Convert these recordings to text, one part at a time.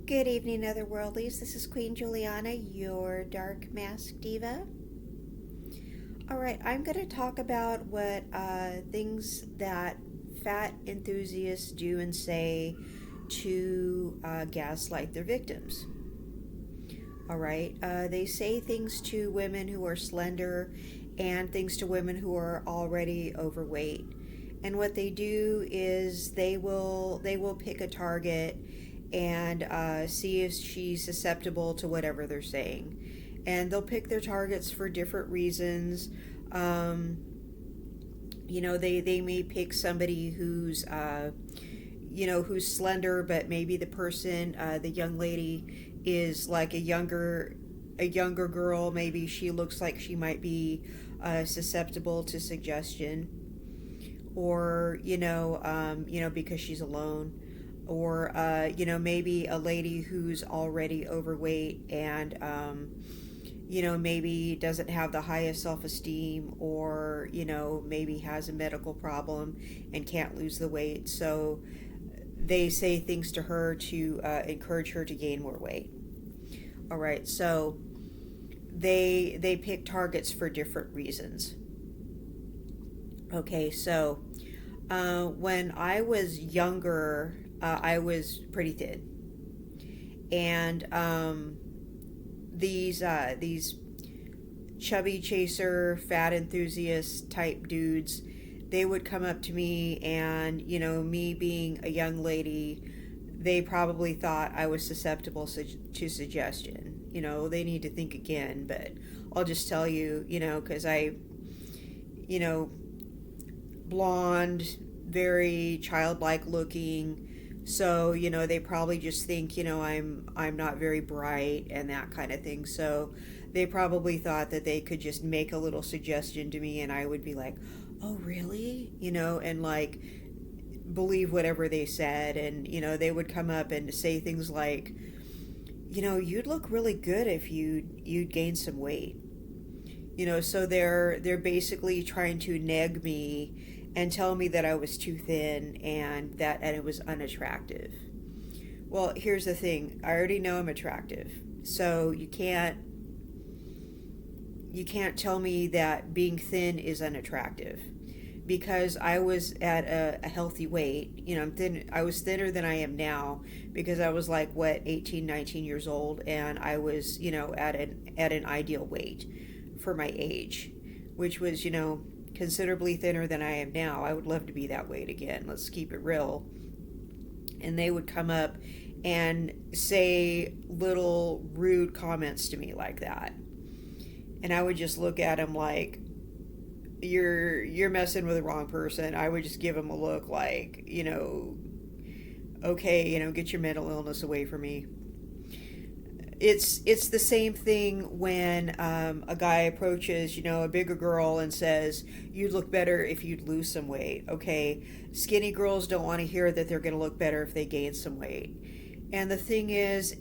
Good evening, Otherworldlies. This is Queen Juliana, your Dark Mask Diva. Alright, I'm going to talk about what things that fat enthusiasts do and say to gaslight their victims. Alright, they say things to women who are slender and things to women who are already overweight. And what they do is they will pick a target and see if she's susceptible to whatever they're saying. And they'll pick their targets for different reasons. They may pick somebody who's who's slender, but maybe the person, the young lady, is like a younger girl. Maybe she looks like she might be susceptible to suggestion, or because she's alone, or maybe a lady who's already overweight and maybe doesn't have the highest self-esteem, or maybe has a medical problem and can't lose the weight, so they say things to her to encourage her to gain more weight. All right, so they pick targets for different reasons. Okay, so when I was younger, I was pretty thin, and these chubby chaser, fat enthusiast type dudes, they would come up to me, and me being a young lady, they probably thought I was susceptible to suggestion. They need to think again, but I'll just tell you, because I, blonde, very childlike looking. So, they probably just think, I'm not very bright and that kind of thing. So they probably thought that they could just make a little suggestion to me and I would be like, oh, really? And like believe whatever they said. And, they would come up and say things like, you'd look really good if you'd gain some weight. So they're basically trying to neg me and tell me that I was too thin and it was unattractive. Well, here's the thing. I already know I'm attractive. So you can't tell me that being thin is unattractive, because I was at a healthy weight. I'm thin. I was thinner than I am now because I was like 18, 19 years old, and I was, at an ideal weight for my age, which was, considerably thinner than I am now. I would love to be that weight again. Let's keep it real. And they would come up and say little rude comments to me like that. And I would just look at them like, you're messing with the wrong person. I would just give them a look like, okay, get your mental illness away from me. It's the same thing when a guy approaches, a bigger girl and says, you'd look better if you'd lose some weight. Okay, skinny girls don't want to hear that they're going to look better if they gain some weight. And the thing is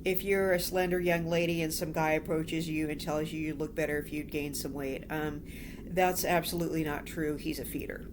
if you're a slender young lady and some guy approaches you and tells you you'd look better if you'd gain some weight, that's absolutely not true. He's a feeder.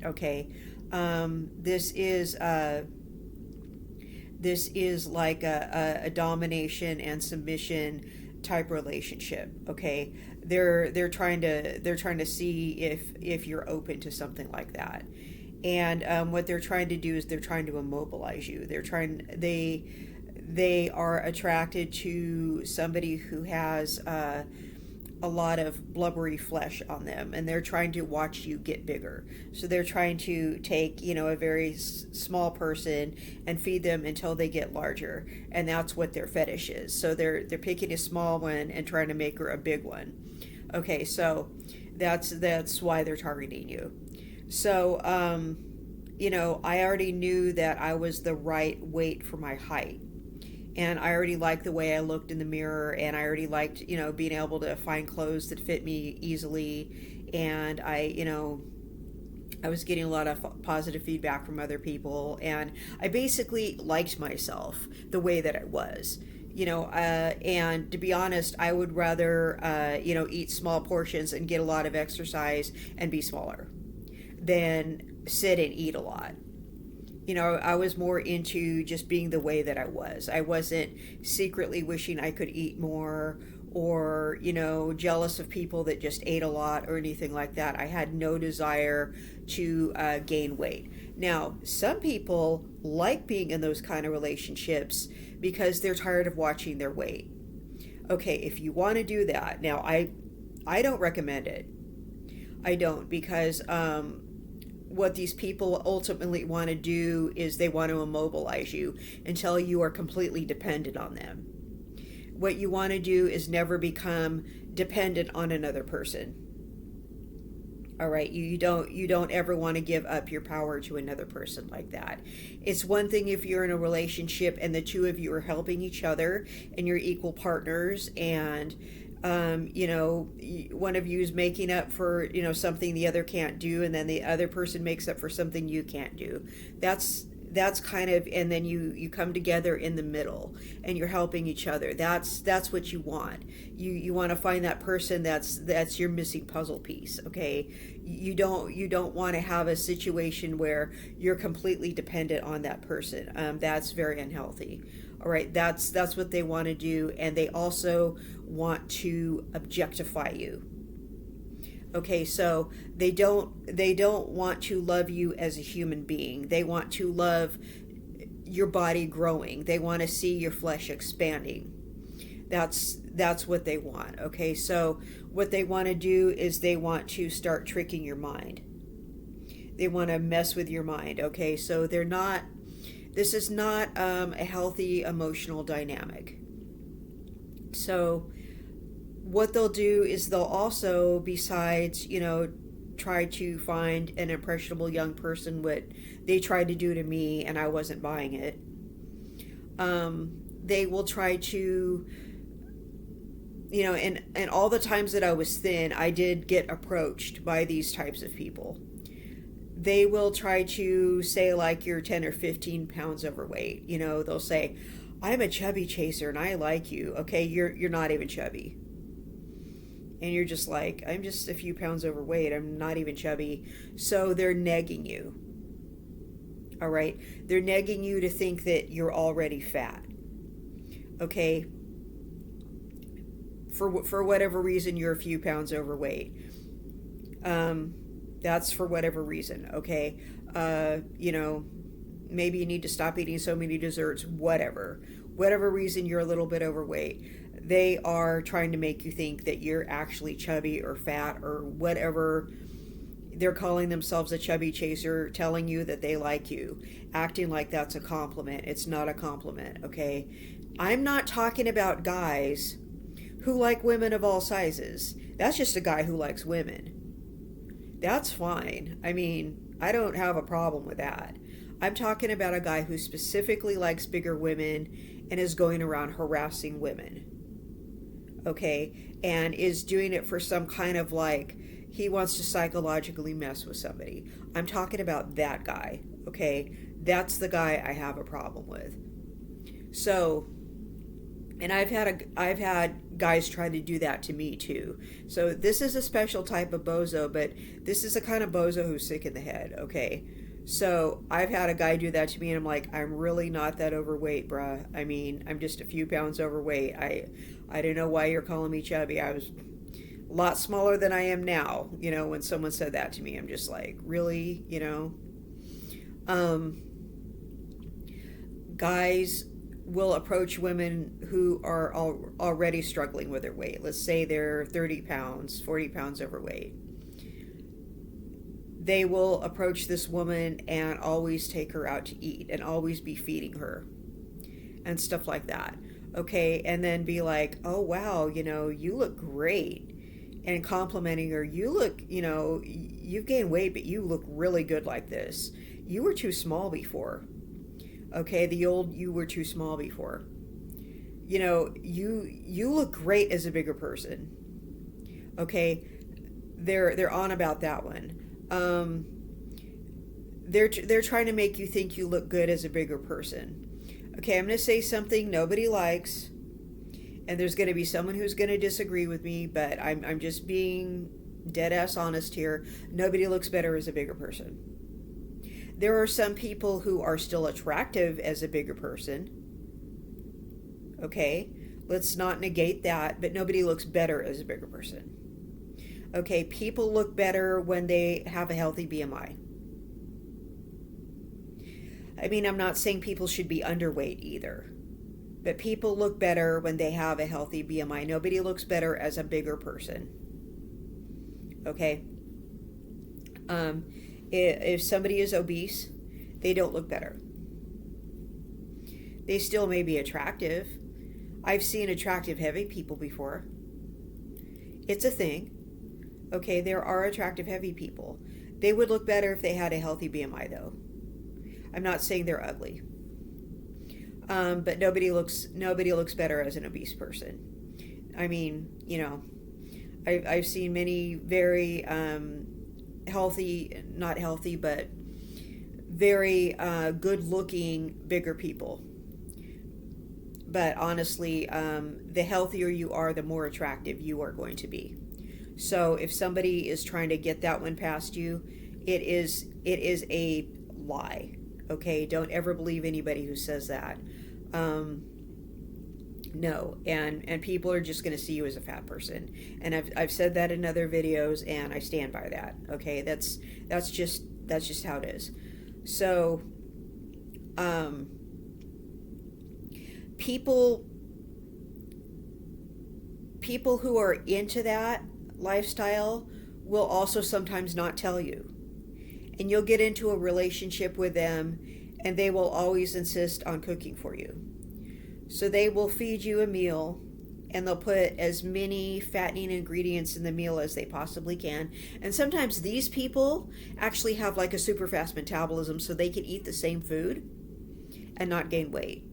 Okay, this is like a domination and submission type relationship. Okay, they're trying to see if you're open to something like that, and what they're trying to do is they're trying to immobilize you. They are attracted to somebody who has a lot of blubbery flesh on them, and they're trying to watch you get bigger. So they're trying to take, a very small person and feed them until they get larger, and that's what their fetish is. So they're picking a small one and trying to make her a big one. Okay, so that's why they're targeting you. So I already knew that I was the right weight for my height. And I already liked the way I looked in the mirror, and I already liked, being able to find clothes that fit me easily. And I was getting a lot of positive feedback from other people, and I basically liked myself the way that I was. And to be honest, I would rather, eat small portions and get a lot of exercise and be smaller than sit and eat a lot. I was more into just being the way that I was. I wasn't secretly wishing I could eat more or, jealous of people that just ate a lot or anything like that. I had no desire to gain weight. Now, some people like being in those kind of relationships because they're tired of watching their weight. Okay, if you want to do that, now I don't recommend it. I don't, because what these people ultimately want to do is they want to immobilize you until you are completely dependent on them. What you want to do is never become dependent on another person. All right, you don't ever want to give up your power to another person like that. It's one thing if you're in a relationship and the two of you are helping each other and you're equal partners, and one of you is making up for something the other can't do, and then the other person makes up for something you can't do. That's kind of, and then you come together in the middle and you're helping each other. That's what you want. You want to find that person that's your missing puzzle piece. Okay, you don't want to have a situation where you're completely dependent on that person. That's very unhealthy. All right, that's what they want to do, and they also want to objectify you. Okay, so they don't want to love you as a human being. They want to love your body growing. They want to see your flesh expanding. That's what they want. Okay, so what they want to do is they want to start tricking your mind. They want to mess with your mind. Okay, so this is not a healthy emotional dynamic. So what they'll do is they'll also, besides, try to find an impressionable young person, what they tried to do to me and I wasn't buying it. They will try to, and all the times that I was thin, I did get approached by these types of people. They will try to say like you're 10 or 15 pounds overweight. They'll say, I'm a chubby chaser and I like you. Okay, you're not even chubby. And you're just like, I'm just a few pounds overweight. I'm not even chubby. So they're negging you. All right? They're negging you to think that you're already fat. Okay? For whatever reason, you're a few pounds overweight. That's for whatever reason. Okay? Maybe you need to stop eating so many desserts. Whatever reason you're a little bit overweight. They are trying to make you think that you're actually chubby or fat or whatever. They're calling themselves a chubby chaser, telling you that they like you, acting like that's a compliment. It's not a compliment, okay? I'm not talking about guys who like women of all sizes. That's just a guy who likes women. That's fine. I mean, I don't have a problem with that. I'm talking about a guy who specifically likes bigger women and is going around harassing women. Okay, and is doing it for some kind of like, he wants to psychologically mess with somebody. I'm talking about that guy, okay? That's the guy I have a problem with. So, and I've had guys try to do that to me too. So this is a special type of bozo, but this is a kind of bozo who's sick in the head, okay? So I've had a guy do that to me and I'm like, I'm really not that overweight, bruh. I mean, I'm just a few pounds overweight. I don't know why you're calling me chubby. I was a lot smaller than I am now. When someone said that to me, I'm just like, really? Guys will approach women who are already struggling with their weight. Let's say they're 30 pounds, 40 pounds overweight. They will approach this woman and always take her out to eat and always be feeding her and stuff like that. Okay, and then be like, oh wow, you look great, and complimenting her. You look, you've gained weight, but you look really good like this. You were too small before. Okay, the old you were too small before. You look great as a bigger person. Okay, they're on about that one. They're trying to make you think you look good as a bigger person. Okay, I'm going to say something nobody likes, and there's going to be someone who's going to disagree with me, but I'm just being dead ass honest here. Nobody looks better as a bigger person. There are some people who are still attractive as a bigger person. Okay, let's not negate that, but nobody looks better as a bigger person. Okay, people look better when they have a healthy BMI. I mean, I'm not saying people should be underweight either, but people look better when they have a healthy BMI. Nobody looks better as a bigger person. Okay? If somebody is obese, they don't look better. They still may be attractive. I've seen attractive heavy people before. It's a thing. Okay, there are attractive heavy people. They would look better if they had a healthy BMI, though. I'm not saying they're ugly. But nobody looks better as an obese person. I mean, I've seen many very healthy, not healthy, but very good-looking bigger people. But honestly, the healthier you are, the more attractive you are going to be. So if somebody is trying to get that one past you, it is a lie. Okay, don't ever believe anybody who says that. No, and people are just going to see you as a fat person, and I've said that in other videos, and I stand by that. Okay, that's just how it is. So, people who are into that lifestyle will also sometimes not tell you, and you'll get into a relationship with them, and they will always insist on cooking for you. So they will feed you a meal, and they'll put as many fattening ingredients in the meal as they possibly can. And sometimes these people actually have like a super fast metabolism, so they can eat the same food and not gain weight.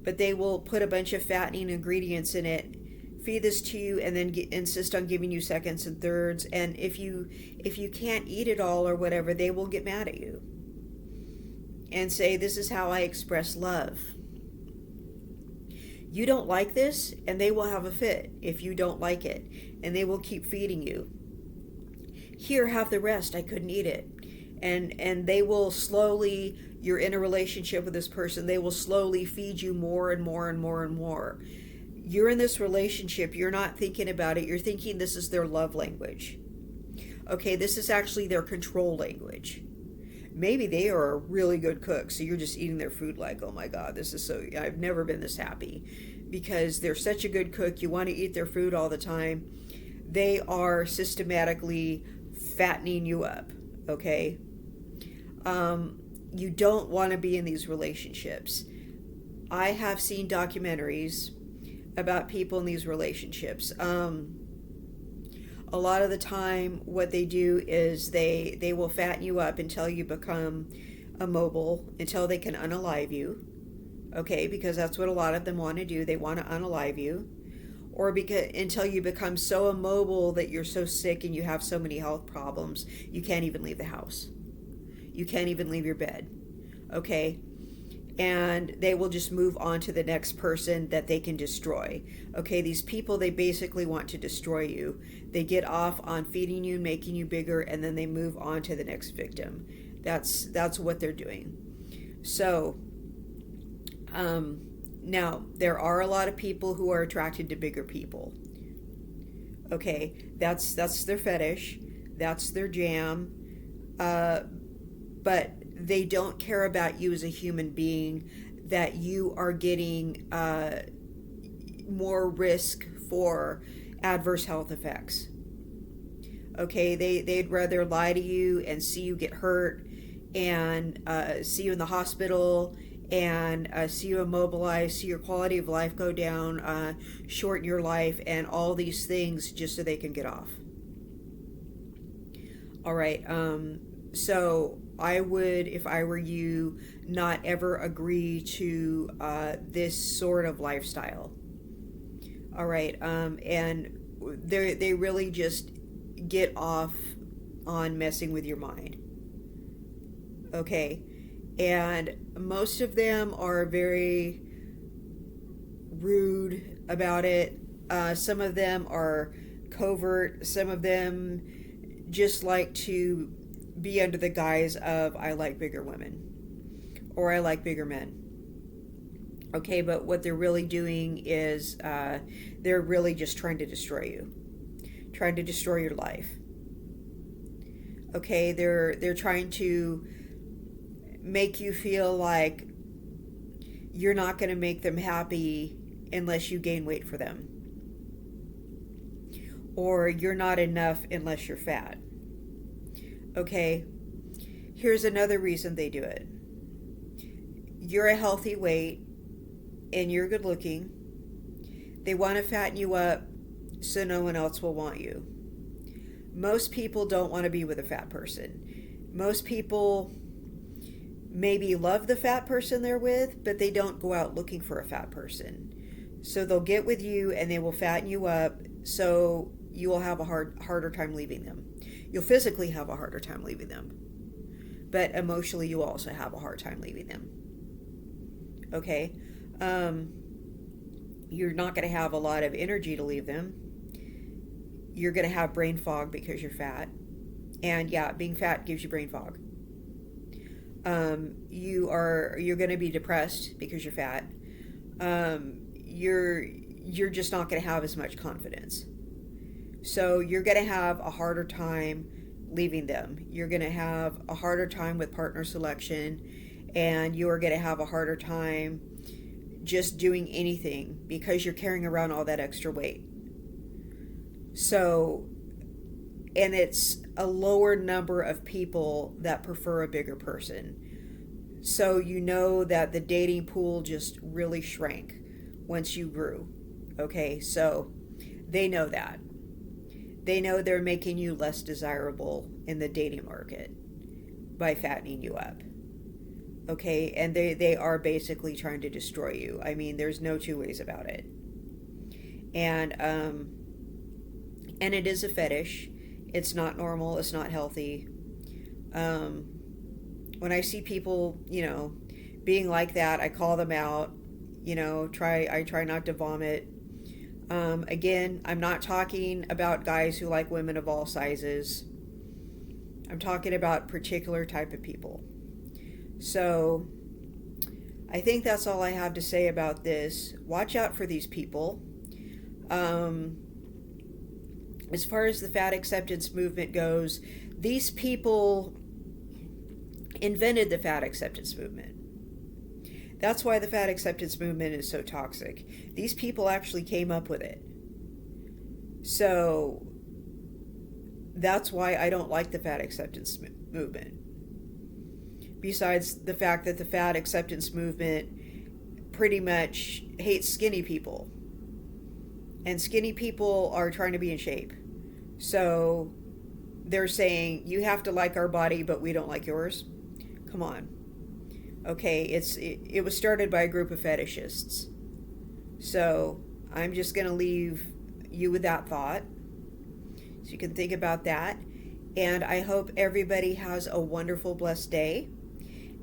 But they will put a bunch of fattening ingredients in it, feed this to you, and then insist on giving you seconds and thirds. And if you can't eat it all or whatever, they will get mad at you and say, "This is how I express love." You don't like this, and they will have a fit if you don't like it, and they will keep feeding you. "Here, have the rest, I couldn't eat it." And they will slowly, you're in a relationship with this person, they will slowly feed you more and more and more and more. You're in this relationship, you're not thinking about it, you're thinking this is their love language. Okay, this is actually their control language. Maybe they are a really good cook, so you're just eating their food like, oh my God, I've never been this happy, because they're such a good cook, you want to eat their food all the time. They are systematically fattening you up, okay? You don't want to be in these relationships. I have seen documentaries about people in these relationships. A lot of the time what they do is they will fatten you up until you become immobile, until they can unalive you. Okay, because that's what a lot of them want to do. They want to unalive you. Or until you become so immobile that you're so sick and you have so many health problems, you can't even leave the house. You can't even leave your bed. Okay? And they will just move on to the next person that they can destroy. Okay, these people, they basically want to destroy you. They get off on feeding you, making you bigger, and then they move on to the next victim. That's what they're doing. So, now, there are a lot of people who are attracted to bigger people. Okay, that's their fetish. That's their jam. But they don't care about you as a human being, that you are getting more risk for adverse health effects. Okay, they'd rather lie to you and see you get hurt and see you in the hospital and see you immobilized, see your quality of life go down, shorten your life, and all these things just so they can get off. All right, so I would, if I were you, not ever agree to this sort of lifestyle. All right, and they really just get off on messing with your mind. Okay, and most of them are very rude about it. Some of them are covert. Some of them just like to be under the guise of I like bigger women or I like bigger men. Okay, but what they're really doing is they're really just trying to destroy you, trying to destroy your life. Okay, they're trying to make you feel like you're not going to make them happy unless you gain weight for them, or you're not enough unless you're fat. Okay, here's another reason they do it. You're a healthy weight and you're good looking. They want to fatten you up so no one else will want you. Most people don't want to be with a fat person. Most people maybe love the fat person they're with, but they don't go out looking for a fat person. So they'll get with you and they will fatten you up so you will have a harder time leaving them. You'll physically have a harder time leaving them, but emotionally you also have a hard time leaving them. Okay? You're not going to have a lot of energy to leave them. You're going to have brain fog because you're fat. And yeah, being fat gives you brain fog. You're going to be depressed because you're fat. You're just not going to have as much confidence. So you're going to have a harder time leaving them. You're going to have a harder time with partner selection, and you're going to have a harder time just doing anything because you're carrying around all that extra weight. So, and it's a lower number of people that prefer a bigger person. So you know that the dating pool just really shrank once you grew. Okay, so they know that. They know they're making you less desirable in the dating market by fattening you up. Okay, and they are basically trying to destroy you. I mean, there's no two ways about it. And it is a fetish. It's not normal. It's not healthy. When I see people, being like that, I call them out. I try not to vomit. Again, I'm not talking about guys who like women of all sizes. I'm talking about particular type of people. So I think that's all I have to say about this. Watch out for these people. As far as the fat acceptance movement goes, these people invented the fat acceptance movement. That's why the fat acceptance movement is so toxic. These people actually came up with it. So that's why I don't like the fat acceptance movement. Besides the fact that the fat acceptance movement pretty much hates skinny people. And skinny people are trying to be in shape. So they're saying, you have to like our body, but we don't like yours. Come on. Okay, it was started by a group of fetishists. So I'm just going to leave you with that thought. So you can think about that. And I hope everybody has a wonderful, blessed day.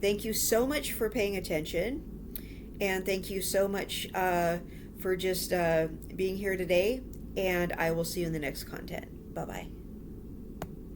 Thank you so much for paying attention. And thank you so much for just being here today. And I will see you in the next content. Bye-bye.